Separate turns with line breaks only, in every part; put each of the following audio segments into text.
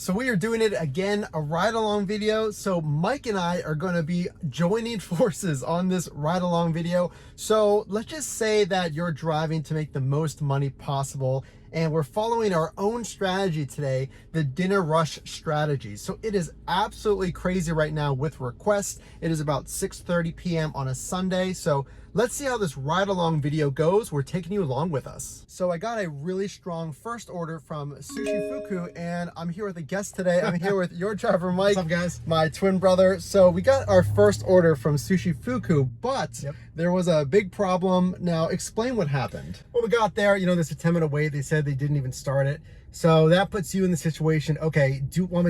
So we are doing it again, a ride along video. So Mike and I are going to be joining forces on this ride along video. So let's just say that you're driving to make the most money possible, and we're following our own strategy today, the dinner rush strategy. So it is absolutely crazy right now with requests. It is about 6:30 p.m. on a Sunday. So let's see how this ride along video goes. We're taking you along with us. So I got a really strong first order from Sushi Fuku, and I'm here with a guest today. I'm here with your driver, Mike.
What's up, guys?
My twin brother. So we got our first order from Sushi Fuku, but there was a big problem. Now explain what happened. Well, we got there, there's a 10-minute wait. They said they didn't even start it. So that puts you in the situation, okay,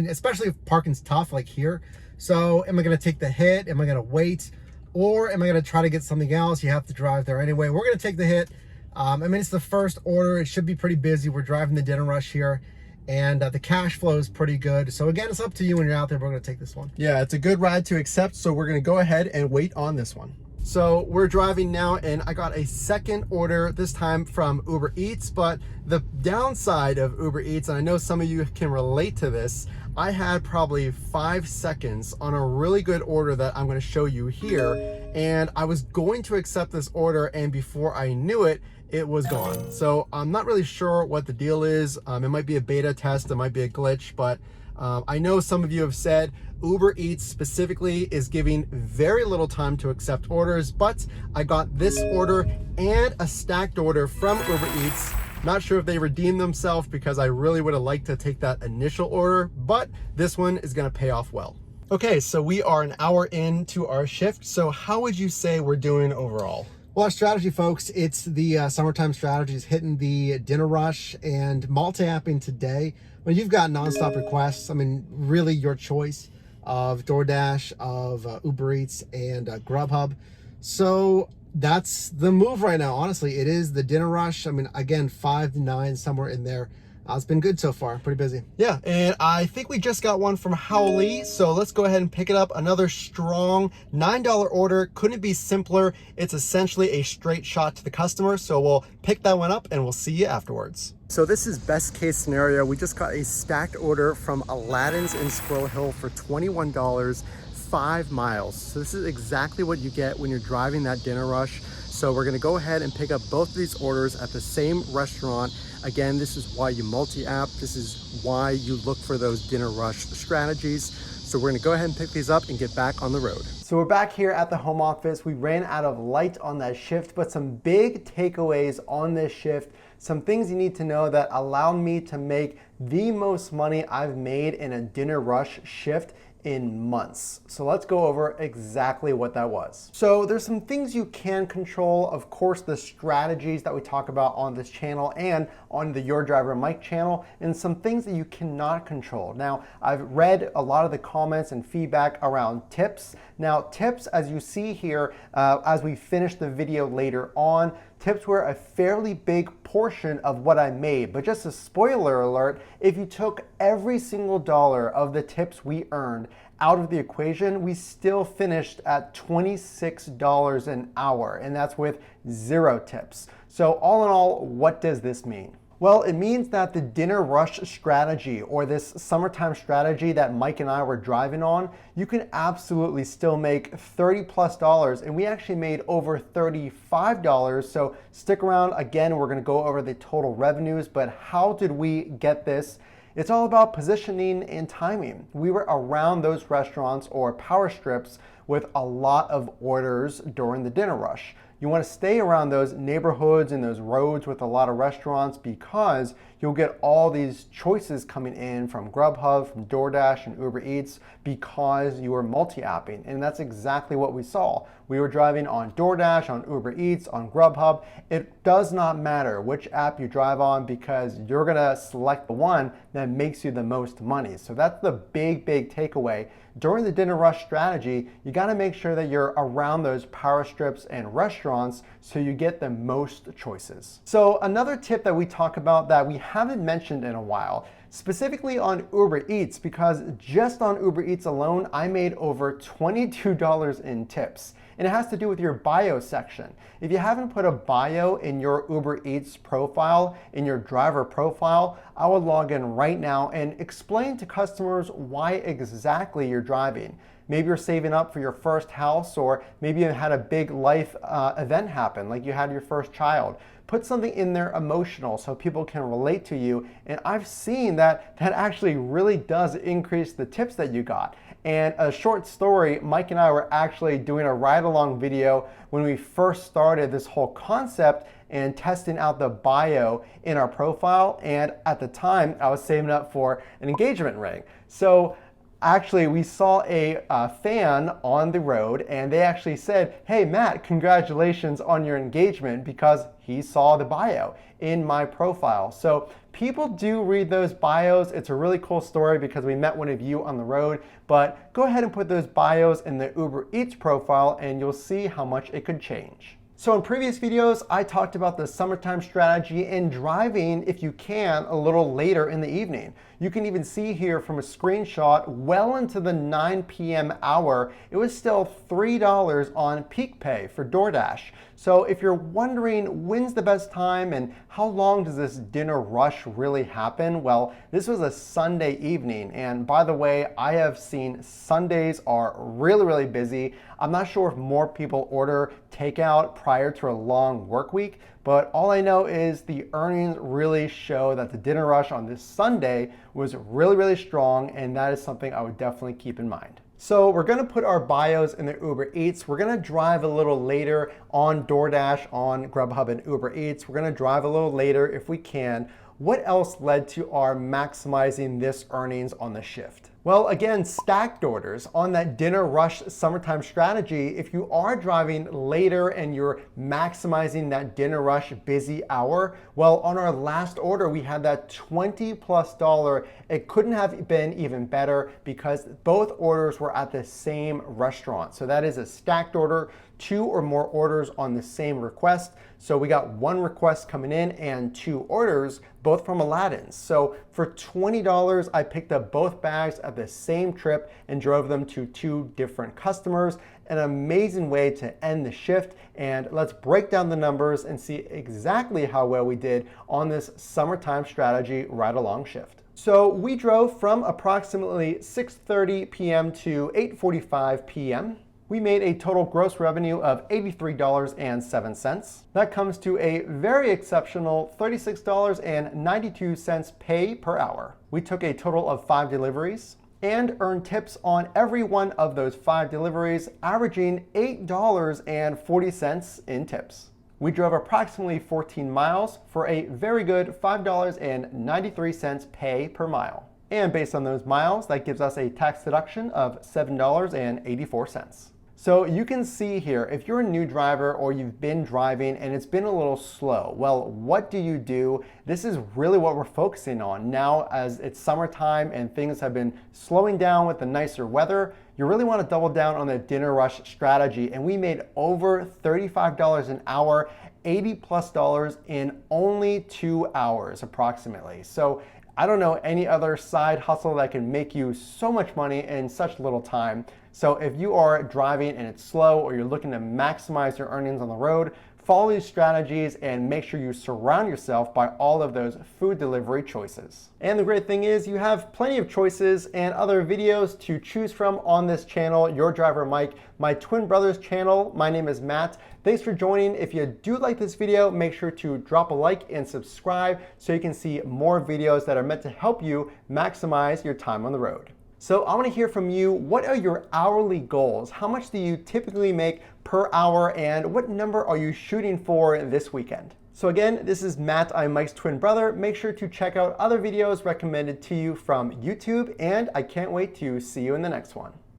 especially if parking's tough like here. So am I gonna take the hit? Am I gonna wait? Or am I gonna try to get something else? You have to drive there anyway. We're gonna take the hit. It's the first order. It should be pretty busy. We're driving the dinner rush here, and the cash flow is pretty good. So again, it's up to you when you're out there. We're gonna take this one. Yeah, it's a good ride to accept. So we're gonna go ahead and wait on this one. So we're driving now, and I got a second order, this time from Uber Eats. But the downside of Uber Eats, and I know some of you can relate to this, I had probably 5 seconds on a really good order that I'm going to show you here, and I was going to accept this order, and before I knew it, it was gone. So I'm not really sure what the deal is. It might be a beta test, it might be a glitch, but I know some of you have said Uber Eats specifically is giving very little time to accept orders, but I got this order and a stacked order from Uber Eats. Not sure if they redeemed themselves, because I really would have liked to take that initial order, but this one is gonna pay off well. Okay, so we are an hour into our shift. So how would you say we're doing overall? Well, our strategy, folks, it's the summertime strategies, hitting the dinner rush and multi-apping today. When you've got nonstop requests, really your choice of DoorDash, of Uber Eats, and Grubhub. So that's the move right now. Honestly, it is the dinner rush. Again, 5 to 9, somewhere in there. It's been good so far, pretty busy. Yeah, and I think we just got one from Howley, so let's go ahead and pick it up. Another strong $9 order. Couldn't be simpler. It's essentially a straight shot to the customer, so we'll pick that one up and we'll see you afterwards. So this is best case scenario. We just got a stacked order from Aladdin's in Squirrel Hill for $21, 5 miles. So this is exactly what you get when you're driving that dinner rush. So we're gonna go ahead and pick up both of these orders at the same restaurant. Again, this is why you multi-app. This is why you look for those dinner rush strategies. So we're gonna go ahead and pick these up and get back on the road. So we're back here at the home office. We ran out of light on that shift, but some big takeaways on this shift, some things you need to know that allowed me to make the most money I've made in a dinner rush shift in months. So let's go over exactly what that was. So there's some things you can control. Of course, the strategies that we talk about on this channel and on the Your Driver Mike channel, and some things that you cannot control. Now, I've read a lot of the comments and feedback around tips. Now, tips, as you see here, as we finish the video later on, tips were a fairly big portion of what I made. But just a spoiler alert, if you took every single dollar of the tips we earned out of the equation, we still finished at $26 an hour, and that's with 0 tips. So all in all, what does this mean? Well, it means that the dinner rush strategy, or this summertime strategy that Mike and I were driving on, you can absolutely still make $30+ and we actually made over $35. So stick around. Again, we're gonna go over the total revenues, but how did we get this? It's all about positioning and timing. We were around those restaurants or power strips with a lot of orders during the dinner rush. You want to stay around those neighborhoods and those roads with a lot of restaurants, because you'll get all these choices coming in from Grubhub, from DoorDash, and Uber Eats, because you are multi-apping. And that's exactly what we saw. We were driving on DoorDash, on Uber Eats, on Grubhub. It does not matter which app you drive on, because you're gonna select the one that makes you the most money. So that's the big takeaway. During the dinner rush strategy, you gotta make sure that you're around those power strips and restaurants so you get the most choices. So another tip that we talk about that we haven't mentioned in a while, specifically on Uber Eats, because just on Uber Eats alone, I made over $22 in tips. And it has to do with your bio section. If you haven't put a bio in your Uber Eats profile, in your driver profile, I would log in right now and explain to customers why exactly you're driving. Maybe you're saving up for your first house, or maybe you had a big life event happen, like you had your first child. Put something in there emotional so people can relate to you. And I've seen that actually really does increase the tips that you got. And a short story, Mike and I were actually doing a ride-along video when we first started this whole concept and testing out the bio in our profile. And at the time, I was saving up for an engagement ring. So actually, we saw a fan on the road, and they actually said, "Hey, Matt, congratulations on your engagement," because he saw the bio in my profile. So people do read those bios. It's a really cool story because we met one of you on the road. But go ahead and put those bios in the Uber Eats profile, and you'll see how much it could change. So in previous videos, I talked about the summertime strategy and driving, if you can, a little later in the evening. You can even see here from a screenshot, well into the 9 p.m. hour, it was still $3 on peak pay for DoorDash. So if you're wondering when's the best time and how long does this dinner rush really happen, well, this was a Sunday evening. And by the way, I have seen Sundays are really, really busy. I'm not sure if more people order takeout prior to a long work week, but all I know is the earnings really show that the dinner rush on this Sunday was really, really strong, and that is something I would definitely keep in mind. So we're gonna put our bios in the Uber Eats. We're gonna drive a little later on DoorDash, on Grubhub and Uber Eats. We're gonna drive a little later if we can. What else led to our maximizing this earnings on the shift? Well, again, stacked orders on that dinner rush summertime strategy. If you are driving later and you're maximizing that dinner rush busy hour, well, on our last order, we had that $20+. It couldn't have been even better because both orders were at the same restaurant. So that is a stacked order, 2 or more orders on the same request. So we got 1 request coming in and 2 orders, both from Aladdin's. So for $20, I picked up both bags at the same trip and drove them to 2 different customers. An amazing way to end the shift. And let's break down the numbers and see exactly how well we did on this summertime strategy ride-along shift. So we drove from approximately 6:30 p.m. to 8:45 p.m. We made a total gross revenue of $83.07. That comes to a very exceptional $36.92 pay per hour. We took a total of 5 deliveries and earned tips on every one of those 5 deliveries, averaging $8.40 in tips. We drove approximately 14 miles for a very good $5.93 pay per mile. And based on those miles, that gives us a tax deduction of $7.84. So you can see here, if you're a new driver or you've been driving and it's been a little slow, well, what do? This is really what we're focusing on. Now, as it's summertime and things have been slowing down with the nicer weather, you really want to double down on the dinner rush strategy. And we made over $35 an hour, $80+ in only 2 hours approximately. So I don't know any other side hustle that can make you so much money in such little time. So if you are driving and it's slow or you're looking to maximize your earnings on the road, follow these strategies and make sure you surround yourself by all of those food delivery choices. And the great thing is you have plenty of choices and other videos to choose from on this channel, Your Driver Mike, my twin brother's channel. My name is Matt. Thanks for joining. If you do like this video, make sure to drop a like and subscribe so you can see more videos that are meant to help you maximize your time on the road. So I want to hear from you. What are your hourly goals? How much do you typically make per hour, and what number are you shooting for this weekend? So again, this is Matt. I'm Mike's twin brother. Make sure to check out other videos recommended to you from YouTube, and I can't wait to see you in the next one.